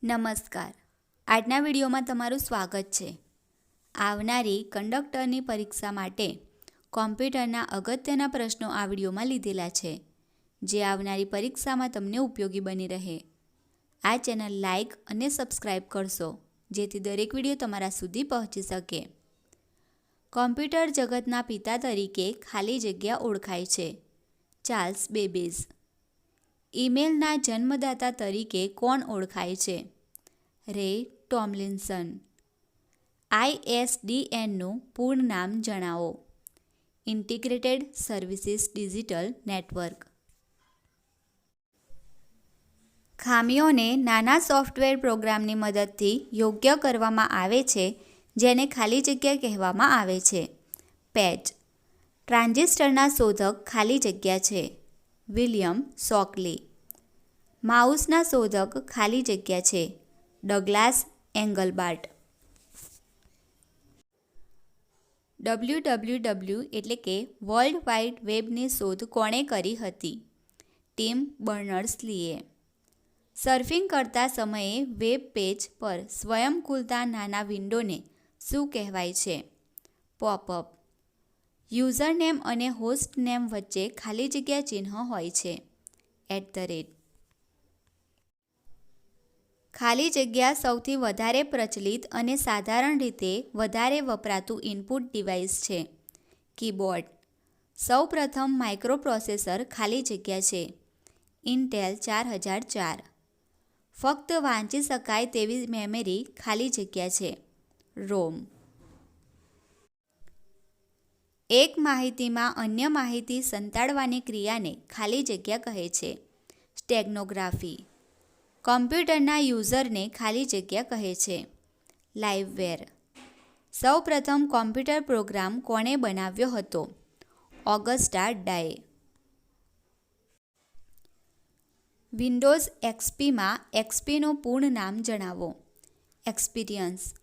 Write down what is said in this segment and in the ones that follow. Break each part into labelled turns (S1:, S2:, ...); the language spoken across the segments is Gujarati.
S1: નમસ્કાર. આજના વિડીયોમાં તમારું સ્વાગત છે. આવનારી કંડક્ટરની પરીક્ષા માટે કોમ્પ્યુટરના અગત્યના પ્રશ્નો આ વિડીયોમાં લીધેલા છે, જે આવનારી પરીક્ષામાં તમને ઉપયોગી બની રહે. આ ચેનલ લાઇક અને સબસ્ક્રાઇબ કરશો, જેથી દરેક વિડીયો તમારા સુધી પહોંચી શકે. કોમ્પ્યુટર જગતના પિતા તરીકે ખાલી જગ્યા ઓળખાય છે. Charles Babbage. ઈમેલના જન્મદાતા તરીકે કોણ ઓળખાય છે? રે ટોમલિન્સન. ISDNનું પૂર્ણ નામ જણાવો. Integrated services digital network. ખામીઓને નાના સોફ્ટવેર પ્રોગ્રામની મદદથી યોગ્ય કરવામાં આવે છે, જેને ખાલી જગ્યા કહેવામાં આવે છે. પેચ. ટ્રાન્ઝિસ્ટરના શોધક ખાલી જગ્યા છે. વિલિયમ શોકલી. માઉસના શોધક ખાલી જગ્યા છે. ડગલાસ એંગલબાર્ટ. WWW એટલે કે વર્લ્ડ વાઇડ વેબની શોધ કોણે કરી હતી? ટિમ બર્નર્સ-લીએ. સર્ફિંગ કરતા સમયે વેબ પેજ પર સ્વયં ખુલતા નાના વિન્ડોને શું કહેવાય છે? પોપઅપ. યુઝરનેમ અને હોસ્ટનેમ વચ્ચે ખાલી જગ્યા ચિહ્ન હોય છે. @ ખાલી જગ્યા સૌથી વધારે પ્રચલિત અને સાધારણ રીતે વધારે વપરાતું ઇનપુટ ડિવાઇસ છે. કીબોર્ડ. સૌપ્રથમ માઇક્રોપ્રોસેસર ખાલી જગ્યા છે. ઇન્ટેલ 4004. ફક્ત વાંચી શકાય તેવી મેમરી ખાલી જગ્યા છે. રોમ. એક માહિતીમાં અન્ય માહિતી સંતાડવાની ક્રિયાને ખાલી જગ્યા કહે છે. સ્ટેગનોગ્રાફી. કમ્પ્યુટરના યુઝરને ખાલી જગ્યા કહે છે. લાઇવવેર. સૌપ્રથમ કોમ્પ્યુટર પ્રોગ્રામ કોણે બનાવ્યો હતો? ઓગસ્ટા ડાએ. વિન્ડોઝ XPમાં XPનું પૂર્ણ નામ જણાવો. એક્સપિરિયન્સ.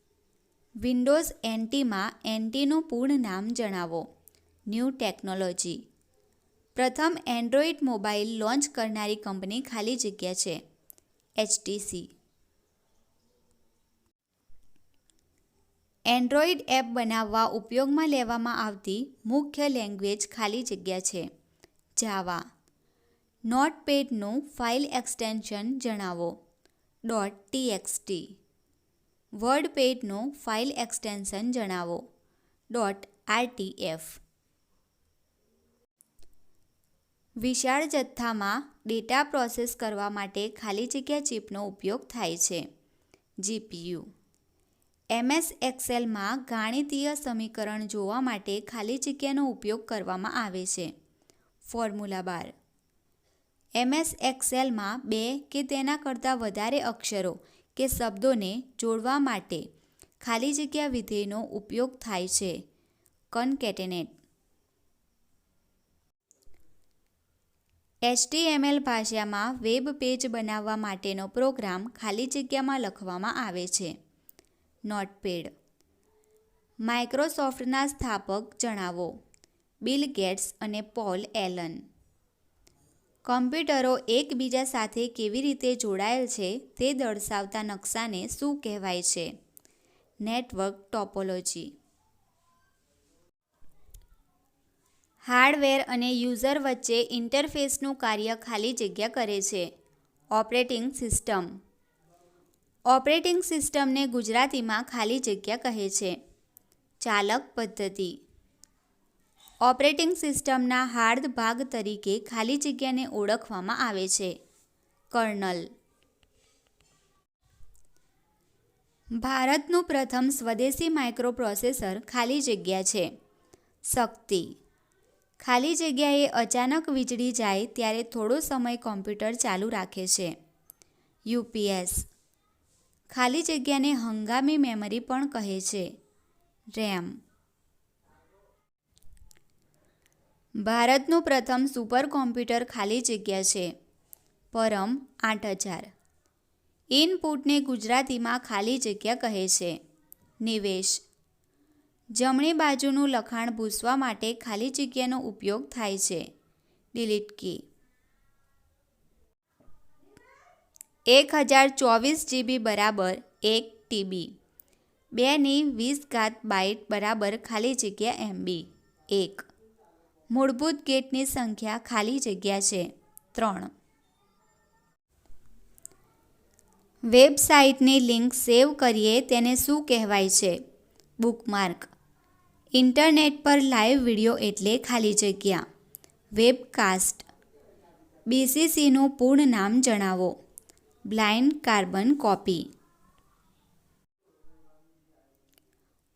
S1: વિન્ડોઝ NTમાં NTનું પૂર્ણ નામ જણાવો. New technology. પ્રથમ એન્ડ્રોઇડ મોબાઇલ લોન્ચ કરનારી કંપની ખાલી જગ્યા છે. HTC. એન્ડ્રોઇડ એપ બનાવવા ઉપયોગમાં લેવામાં આવતી મુખ્ય લેંગ્વેજ ખાલી જગ્યા છે. જાવા. નોટપેડનું ફાઇલ એક્સટેન્શન જણાવો. .txt. વર્ડપેડનું ફાઇલ એક્સટેન્શન જણાવો. .rtf. વિશાળ જથ્થામાં ડેટા પ્રોસેસ કરવા માટે ખાલી જગ્યા ચિપનો ઉપયોગ થાય છે. GPU. MS એક્સેલમાં ગાણિતીય સમીકરણ જોવા માટે ખાલી જગ્યાનો ઉપયોગ કરવામાં આવે છે. ફોર્મ્યુલા બાર. MS એક્સેલમાં 2 કે તેના કરતાં વધારે અક્ષરો કે શબ્દોને જોડવા માટે ખાલી જગ્યા વિધેયનો ઉપયોગ થાય છે. કન્કેટેનેટ. HTML ભાષામાં વેબ પેજ બનાવવા માટેનો પ્રોગ્રામ ખાલી જગ્યામાં લખવામાં આવે છે. નોટપેડ. માઇક્રોસોફ્ટના સ્થાપક જણાવો. બિલ ગેટ્સ અને પોલ એલન. કમ્પ્યુટરો એકબીજા સાથે કેવી રીતે જોડાયેલ છે તે દર્શાવતા નકશાને શું કહેવાય છે? Network topology. હાર્ડવેર અને યુઝર વચ્ચે ઇન્ટરફેસનું કાર્ય ખાલી જગ્યા કરે છે. Operating system. ઓપરેટિંગ સિસ્ટમને ગુજરાતીમાં ખાલી જગ્યા કહે છે. ચાલક પદ્ધતિ. ઓપરેટિંગ સિસ્ટમના હાર્દ ભાગ તરીકે ખાલી જગ્યાને ઓળખવામાં આવે છે. કર્નલ. ભારતનું પ્રથમ સ્વદેશી માઇક્રોપ્રોસેસર ખાલી જગ્યા છે. શક્તિ. ખાલી જગ્યાએ અચાનક વીજળી જાય ત્યારે થોડો સમય કોમ્પ્યુટર ચાલુ રાખે છે. UPS. ખાલી જગ્યાને હંગામી મેમરી પણ કહે છે. RAM. ભારતનું પ્રથમ સુપર કોમ્પ્યુટર ખાલી જગ્યા છે. પરમ 8000. ઇનપુટને ગુજરાતીમાં ખાલી જગ્યા કહે છે. નિવેશ. જમણી બાજુનું લખાણ ભૂંસવા માટે ખાલી જગ્યાનો ઉપયોગ થાય છે. ડિલીટ કી. 1024 GB બરાબર 1 TB. 2 બાઇટ બરાબર ખાલી જગ્યા MB 1. મૂળભૂત ગેટની સંખ્યા ખાલી જગ્યા છે 3. વેબસાઇટની લિંક સેવ કરીએ તેને શું કહેવાય છે? બુકમાર્ક. ઇન્ટરનેટ પર લાઈવ વિડિયો એટલે ખાલી જગ્યા વેબકાસ્ટ. BCCનું પૂર્ણ નામ જણાવો. Blind carbon copy.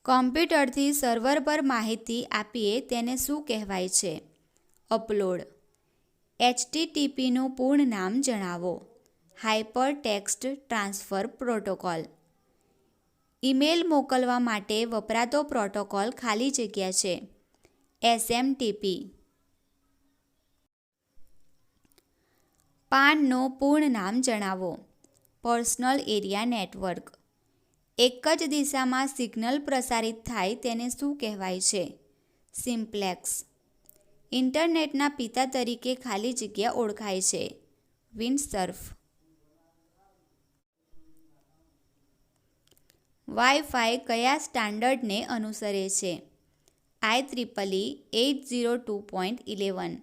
S1: કોમ્પ્યુટરથી સર્વર પર માહિતી આપીએ તેને શું કહેવાય છે? અપલોડ. HTTPનું પૂર્ણ નામ જણાવો. Hyper text transfer protocol. Email મોકલવા માટે વપરાતો પ્રોટોકોલ ખાલી જગ્યા છે SMTP. પાનનું પૂર્ણ નામ જણાવો. Personal area network. એક જ દિશામાં સિગ્નલ પ્રસારિત થાય તેને શું કહેવાય છે? સિમ્પ્લેક્સ. ઇન્ટરનેટના પિતા તરીકે ખાલી જગ્યા ઓળખાય છે વિન્ડસર્ફ. વાઈફાઈ કયા સ્ટાન્ડર્ડને અનુસરે છે? IEEE 802.11.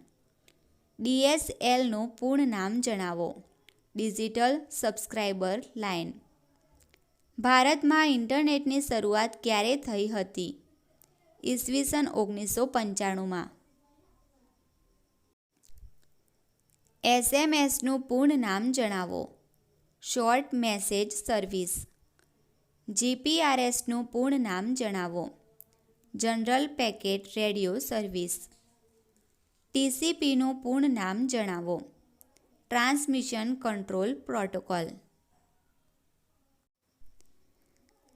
S1: DSLનું પૂર્ણ નામ જણાવો. Digital subscriber line. ભારતમાં ઇન્ટરનેટની શરૂઆત ક્યારે થઈ હતી? ઈસવીસન 1995માં. SMSનું પૂર્ણ નામ જણાવો. Short message service. GPRSનું પૂર્ણ નામ જણાવો. General packet radio service. TCPનું પૂર્ણ નામ જણાવો. Transmission control protocol.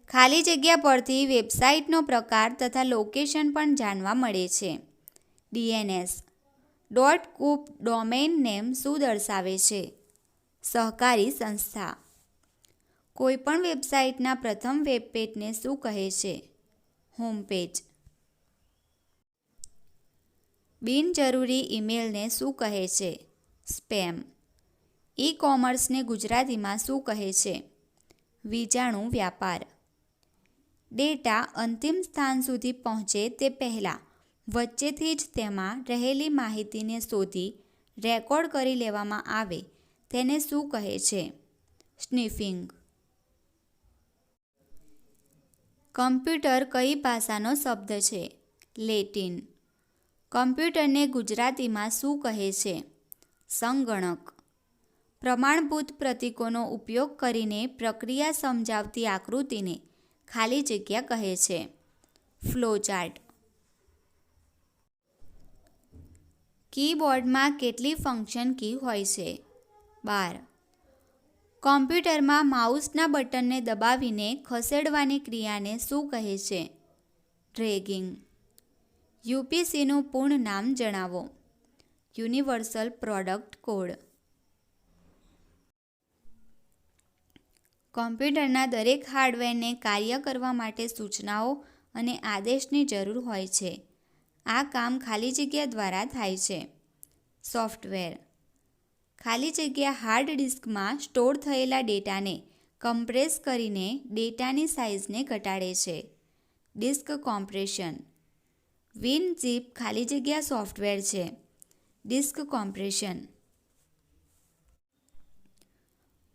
S1: ખાલી જગ્યા પરથી વેબસાઇટનો પ્રકાર તથા લોકેશન પણ જાણવા મળે છે. DNS. .COOP ડોમેઇન નેમ શું દર્શાવે છે? સહકારી સંસ્થા. કોઈપણ વેબસાઇટના પ્રથમ વેબ પેજને શું કહે છે? Home page. બિનજરૂરી ઈમેલને શું કહે છે? સ્પેમ. ઈ-કોમર્સને ગુજરાતીમાં શું કહે છે? વીજાણુ વ્યાપાર. ડેટા અંતિમ સ્થાન સુધી પહોંચે તે પહેલાં વચ્ચેથી જ તેમાં રહેલી માહિતીને શોધી રેકોર્ડ કરી લેવામાં આવે તેને શું કહે છે? સ્નિફિંગ. કમ્પ્યુટર કઈ ભાષાનો શબ્દ છે? લેટિન. કમ્પ્યુટરને ગુજરાતીમાં શું કહે છે? સંગણક. પ્રમાણભૂત પ્રતીકોનો ઉપયોગ કરીને પ્રક્રિયા સમજાવતી આકૃતિને ખાલી જગ્યા કહે છે. ફ્લોચાર્ટ. કીબોર્ડમાં કેટલી ફંક્શન કી હોય છે? 12. કોમ્પ્યુટરમાં માઉસના બટનને દબાવીને ખસેડવાની ક્રિયાને શું કહે છે? ડ્રેગિંગ. UPCનું પૂર્ણ નામ જણાવો. Universal product code. કોમ્પ્યુટરના દરેક હાર્ડવેરને કાર્ય કરવા માટે સૂચનાઓ અને આદેશની જરૂર હોય છે. આ કામ ખાલી જગ્યા દ્વારા થાય છે. સોફ્ટવેર. ખાલી જગ્યા હાર્ડ ડિસ્કમાં સ્ટોર થયેલા ડેટાને કમ્પ્રેસ કરીને ડેટાની સાઇઝને ઘટાડે છે. Disk compression. WinZip ખાલી જગ્યા સોફ્ટવેર છે. Disk compression.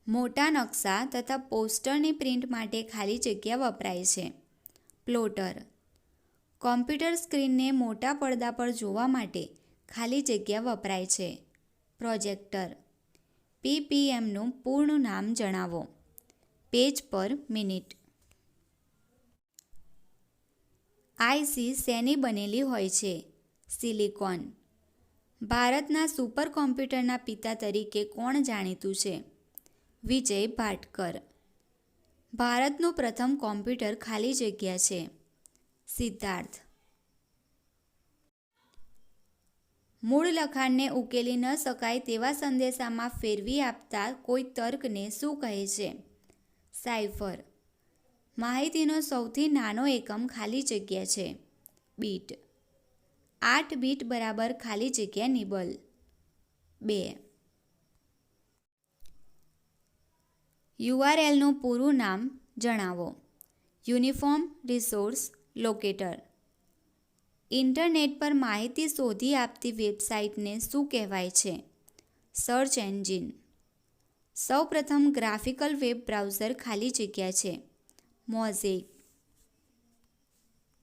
S1: મોટા નકશા તથા પોસ્ટરની પ્રિન્ટ માટે ખાલી જગ્યા વપરાય છે. પ્લોટર. કોમ્પ્યુટર સ્ક્રીનને મોટા પડદા પર જોવા માટે ખાલી જગ્યા વપરાય છે. પ્રોજેક્ટર. PPMનું પૂર્ણ નામ જણાવો. પેજ પર મિનિટ. IC શેની બનેલી હોય છે? સિલિકોન. ભારતના સુપર કોમ્પ્યુટરના પિતા તરીકે કોણ જાણીતું છે? વિજય ભાટકર. ભારતનું પ્રથમ કોમ્પ્યુટર ખાલી જગ્યા છે. સિદ્ધાર્થ. મૂળ લખાણને ઉકેલી ન શકાય તેવા સંદેશામાં ફેરવી આપતા કોઈ તર્કને શું કહે છે? સાઇફર. માહિતીનો સૌથી નાનો એકમ ખાલી જગ્યા છે. બીટ. 8 બીટ બરાબર ખાલી જગ્યા નિબલ. 2. યુઆરએલનું પૂરું નામ જણાવો. Uniform resource locator. ઇન્ટરનેટ પર માહિતી શોધી આપતી વેબસાઇટને શું કહેવાય છે? Search engine. સૌપ્રથમ ગ્રાફિકલ વેબ બ્રાઉઝર ખાલી જગ્યા છે. મોઝેક.